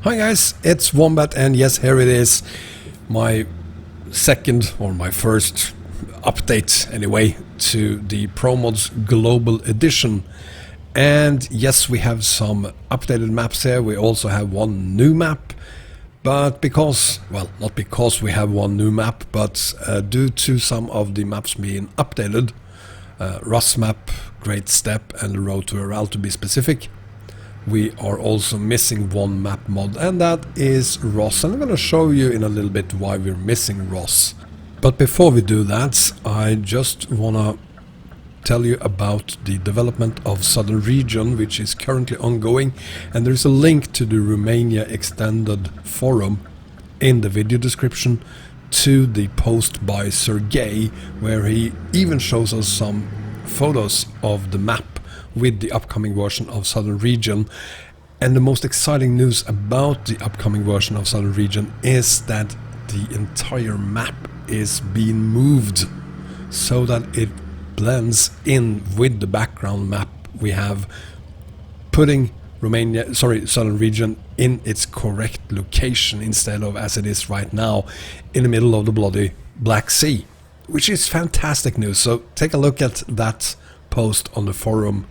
Hi guys, it's Wombat, and yes, here it is, my second or my first update anyway to the Promods Global Edition. And yes, we have some updated maps here. We also have one new map, but because, well, not because we have one new map, but due to some of the maps being updated, Rusmap, Great Step and the Road to Aral to be specific, we are also missing one map mod, and that is Ross. And I'm going to show you in a little bit why we're missing Ross. But before we do that, I just want to tell you about the development of Southern Region, which is currently ongoing, and there is a link to the Romania extended forum in the video description to the post by Sergey, where he even shows us some photos of the map with the upcoming version of Southern Region. And the most exciting news about the upcoming version of Southern Region is that the entire map is being moved so that it blends in with the background map we have, putting Southern Region in its correct location instead of as it is right now in the middle of the bloody Black Sea, which is fantastic news. So take a look at that post on the forum,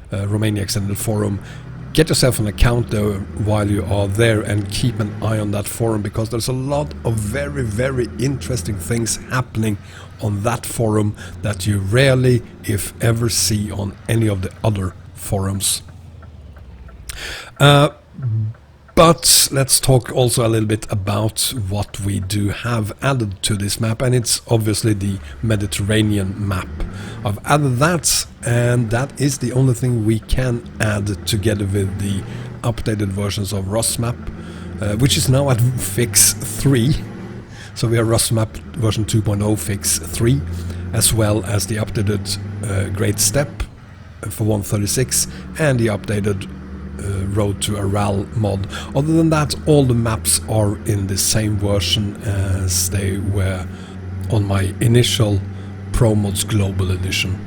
Romania Extended Forum. Get yourself an account though while you are there, and keep an eye on that forum, because there's a lot of very, very interesting things happening on that forum that you rarely, if ever, see on any of the other forums. But let's talk also a little bit about what we do have added to this map, and it's obviously the Mediterranean map. I've added that, and that is the only thing we can add together with the updated versions of Rusmap, which is now at fix 3. So we have Rusmap version 2.0 fix 3, as well as the updated Great Step for 136 and the updated Road to Aral mod. Other than that, all the maps are in the same version as they were on my initial Promods Global Edition.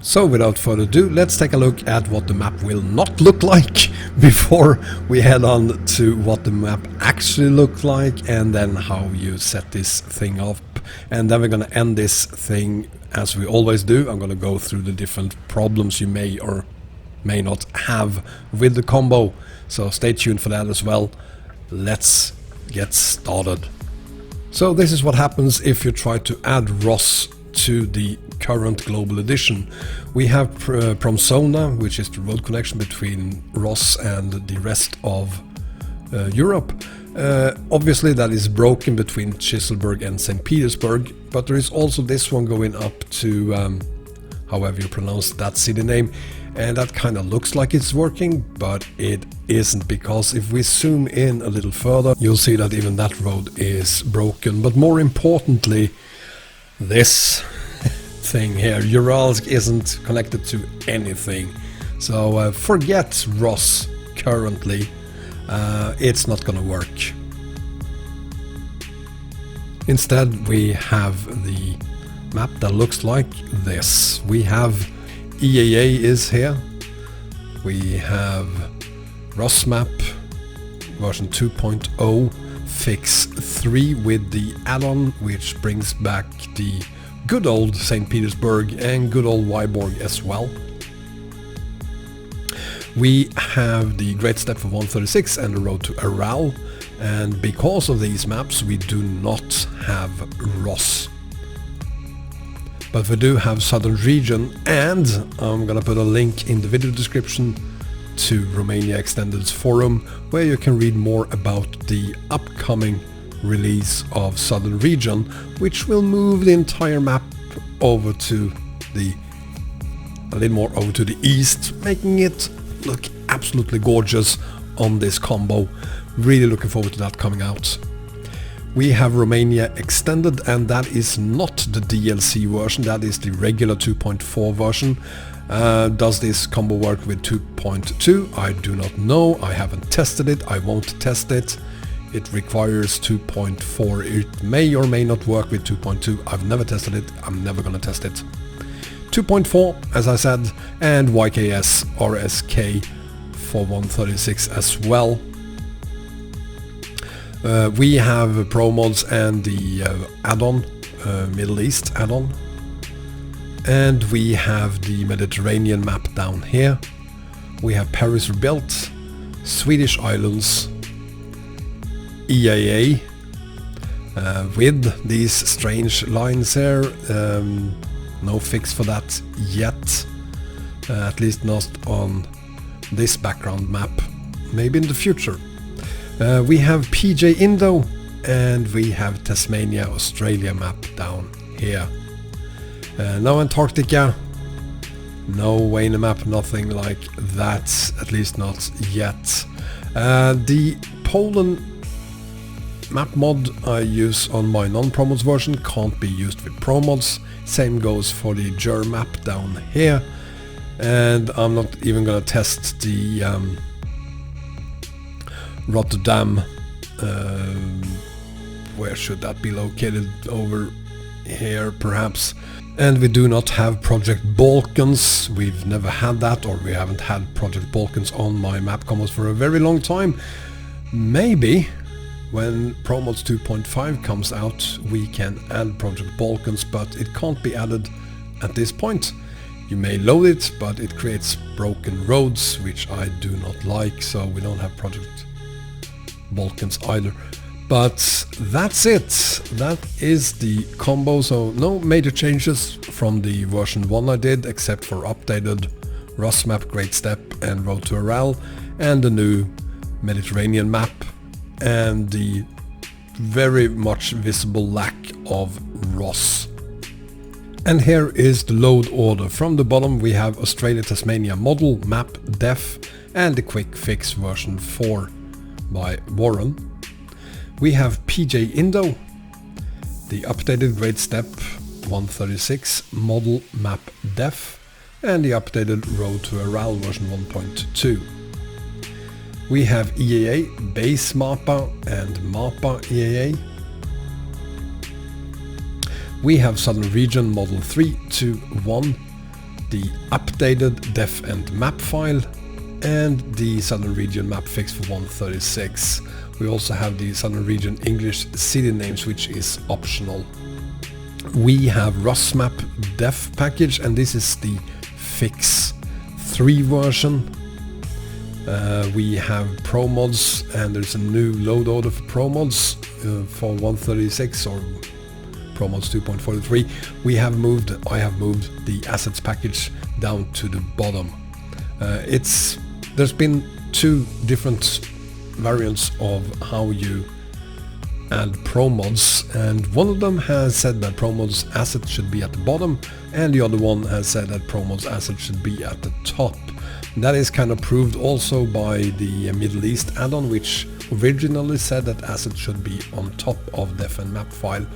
So without further ado, let's take a look at what the map will not look like before we head on to what the map actually looks like, and then how you set this thing up. And then we're going to end this thing as we always do. I'm going to go through the different problems you may or may not have with the combo, so stay tuned for that as well. Let's get started. So this is what happens if you try to add Ross to the current global edition. We have Promsona, which is the road connection between Ross and the rest of Europe. Obviously that is broken between Chiselberg and St. Petersburg, but there is also this one going up to however you pronounce that city name, and that kind of looks like it's working, but it isn't, because if we zoom in a little further, you'll see that even that road is broken. But more importantly, this thing here, Uralsk, isn't connected to anything. So forget Ross currently. It's not gonna work. Instead, we have the map that looks like this. We have EAA is here. We have Rusmap version 2.0 fix 3 with the add-on, which brings back the good old St. Petersburg and good old Vyborg as well. We have the Great Step for 136 and the Road to Aral, and because of these maps we do not have Ross. But we do have Southern Region, and I'm gonna put a link in the video description to Romania Extended's forum, where you can read more about the upcoming release of Southern Region, which will move the entire map over to a little more over to the east, making it look absolutely gorgeous on this combo. Really looking forward to that coming out. We have Romania Extended, and that is not the DLC version, that is the regular 2.4 version. Does this combo work with 2.2? I do not know, I haven't tested it, I won't test it. It requires 2.4, it may or may not work with 2.2, I've never tested it, I'm never gonna test it. 2.4, as I said, and YKSRSK for 136 as well. We have Promods and the add-on, Middle East add-on. And we have the Mediterranean map down here. We have Paris Rebuilt, Swedish Islands, EAA, with these strange lines here. No fix for that yet, at least not on this background map, maybe in the future. We have PJ Indo, and we have Tasmania Australia map down here. No Antarctica, no Wayne map, nothing like that, at least not yet. The Poland map mod I use on my non-Promods version can't be used with Promods. Same goes for the Ger map down here. And I'm not even gonna test the Rotterdam. Where should that be located? Over here perhaps. And we do not have Project Balkans. We've never had that, or we haven't had Project Balkans on my map combos for a very long time. Maybe when Promods 2.5 comes out we can add Project Balkans, but it can't be added at this point. You may load it, but it creates broken roads, which I do not like, so we don't have Project Balkans either. But that's it. That is the combo, so no major changes from the version 1 I did, except for updated Rusmap Great Step and Road to Aral, and the new Mediterranean map, and the very much visible lack of ROS. And here is the load order. From the bottom we have Australia Tasmania model, map, def, and the quick fix version 4 by Warren. We have PJ Indo, the updated Great Step 136 model, map, def, and the updated Road to Aral version 1.2. We have EAA, base MAPA and MAPA EAA. We have Southern Region Model 321, the updated def and map file, and the Southern Region map fix for 136. We also have the Southern Region English city names, which is optional. We have Rusmap def package, and this is the fix 3 version. We have Promods, and there's a new load order for Promods for 136 or Promods 2.43. I have moved the assets package down to the bottom. There's been 2 different variants of how you add Promods, and one of them has said that Promods assets should be at the bottom, and the other one has said that Promods assets should be at the top. That is kind of proved also by the Middle East add-on, which originally said that assets should be on top of def and map file.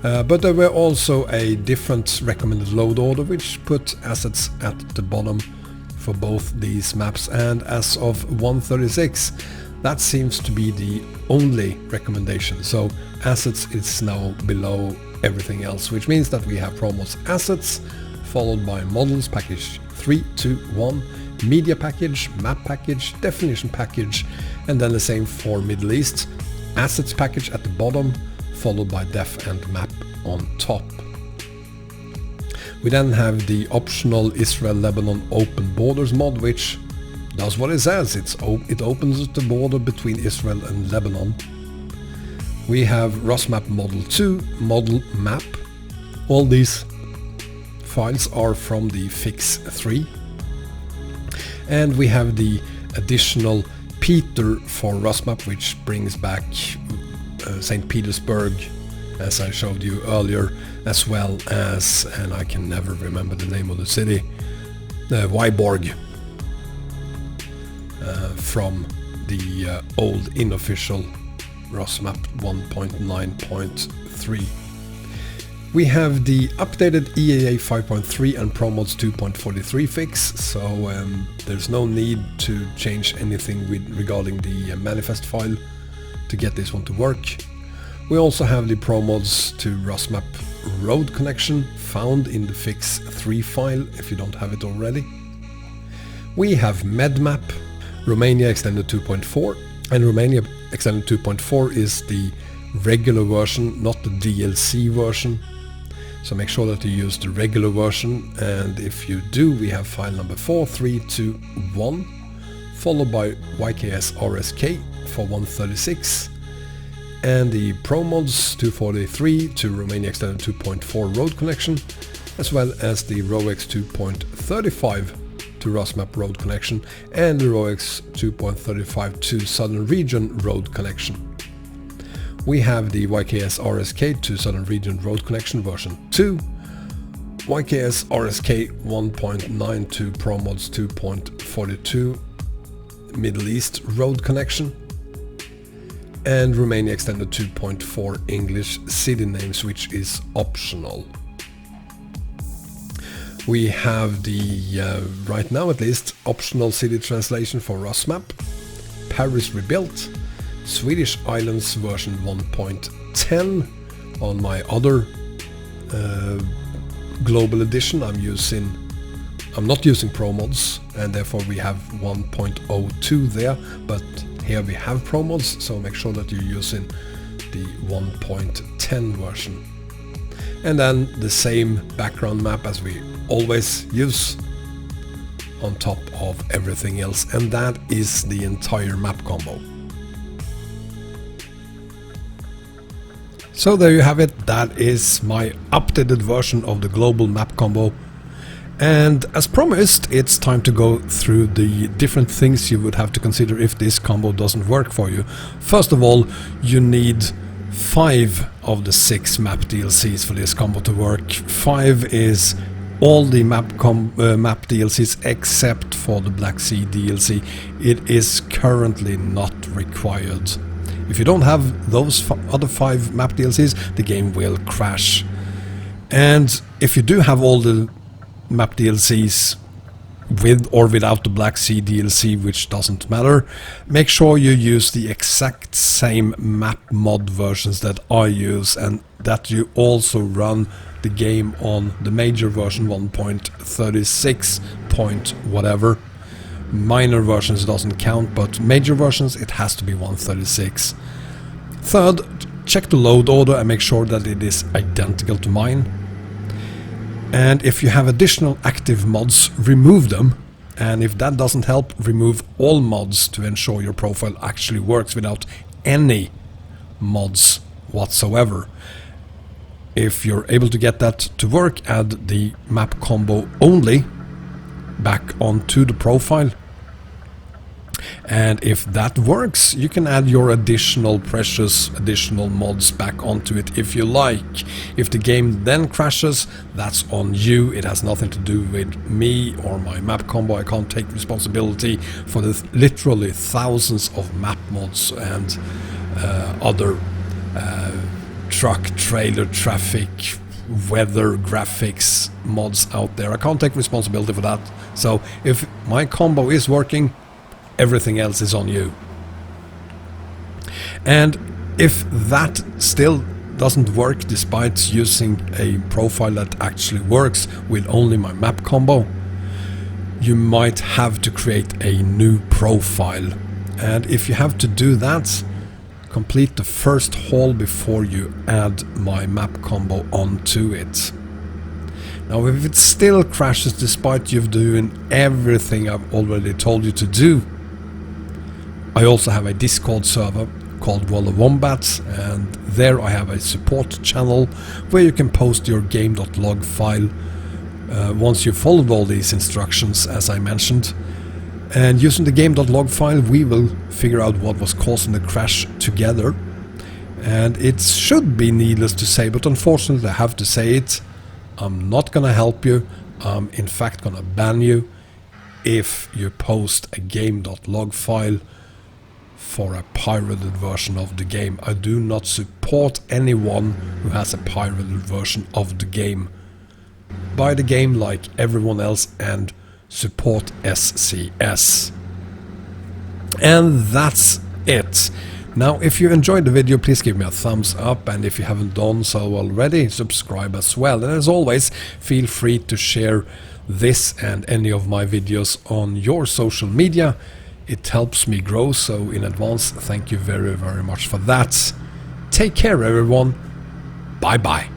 But there were also a different recommended load order which put assets at the bottom for both these maps, and as of 136 that seems to be the only recommendation. So assets is now below everything else, which means that we have Promods assets followed by models package 3, 2, 1, media package, map package, definition package, and then the same for Middle East, assets package at the bottom followed by def and map on top. We then have the optional Israel-Lebanon Open Borders mod, which does what it says. It opens the border between Israel and Lebanon. We have Rusmap Model 2, Model Map. All these files are from the Fix 3. And we have the additional Peter for Rusmap, which brings back St. Petersburg, as I showed you earlier, as well as, and I can never remember the name of the city, Vyborg, from the old unofficial Rusmap 1.9.3. We have the updated EAA 5.3 and Promods 2.43 fix, so there's no need to change anything regarding the manifest file to get this one to work. We also have the Promods to Rusmap road connection found in the Fix 3 file if you don't have it already. We have MedMap. Romania Extended 2.4, and Romania Extended 2.4 is the regular version, not the DLC version. So make sure that you use the regular version, and if you do, we have file number 4321, followed by YKSRSK for 136, and the Promods 243 to Romania Extended 2.4 road connection, as well as the ROX 2.35 to Rusmap road connection, and the ROX 2.35 to Southern Region road connection. We have the YKSRSK to Southern Region road connection version 2, YKSRSK 1.9 to Promods 2.42 Middle East road connection, and Romania Extended 2.4 English city names, which is optional. We have the, right now at least, optional city translation for Rusmap, Paris Rebuilt, Swedish Islands version 1.10. On my other Global Edition I'm not using Promods, and therefore we have 1.02 there, but here we have Promods, so make sure that you're using the 1.10 version. And then the same background map as we always use on top of everything else, and that is the entire map combo. So there you have it. That is my updated version of the global map combo. And as promised, it's time to go through the different things you would have to consider if this combo doesn't work for you. First of all, you need 5 of the 6 map DLCs for this combo to work. 5 is all the map DLCs except for the Black Sea DLC. It is currently not required. If you don't have those other 5 map DLCs, the game will crash. And if you do have all the map DLCs with or without the Black Sea DLC, which doesn't matter, make sure you use the exact same map mod versions that I use, and that you also run the game on the major version 1.36 point whatever. Minor versions doesn't count, but major versions it has to be 136. Third, check the load order and make sure that it is identical to mine. And if you have additional active mods, remove them. And if that doesn't help, remove all mods to ensure your profile actually works without any mods whatsoever. If you're able to get that to work, add the map combo only back onto the profile. And if that works, you can add your precious additional mods back onto it if you like. If the game then crashes, that's on you. It has nothing to do with me or my map combo. I can't take responsibility for the literally thousands of map mods and other truck, trailer, traffic, weather, graphics mods out there. I can't take responsibility for that. So if my combo is working, everything else is on you. And if that still doesn't work despite using a profile that actually works with only my map combo, you might have to create a new profile. And if you have to do that, complete the first haul before you add my map combo onto it. Now if it still crashes despite you doing everything I've already told you to do, I also have a Discord server called Wombat, and there I have a support channel where you can post your game.log file once you've followed all these instructions as I mentioned. And using the game.log file we will figure out what was causing the crash together. And it should be needless to say, but unfortunately I have to say it, I'm not gonna help you. I'm in fact gonna ban you if you post a game.log file for a pirated version of the game. I do not support anyone who has a pirated version of the game. Buy the game like everyone else and support SCS. And that's it. Now if you enjoyed the video, please give me a thumbs up, and if you haven't done so already, subscribe as well. And as always, feel free to share this and any of my videos on your social media. It helps me grow, so in advance, thank you very, very much for that. Take care, everyone. Bye-bye.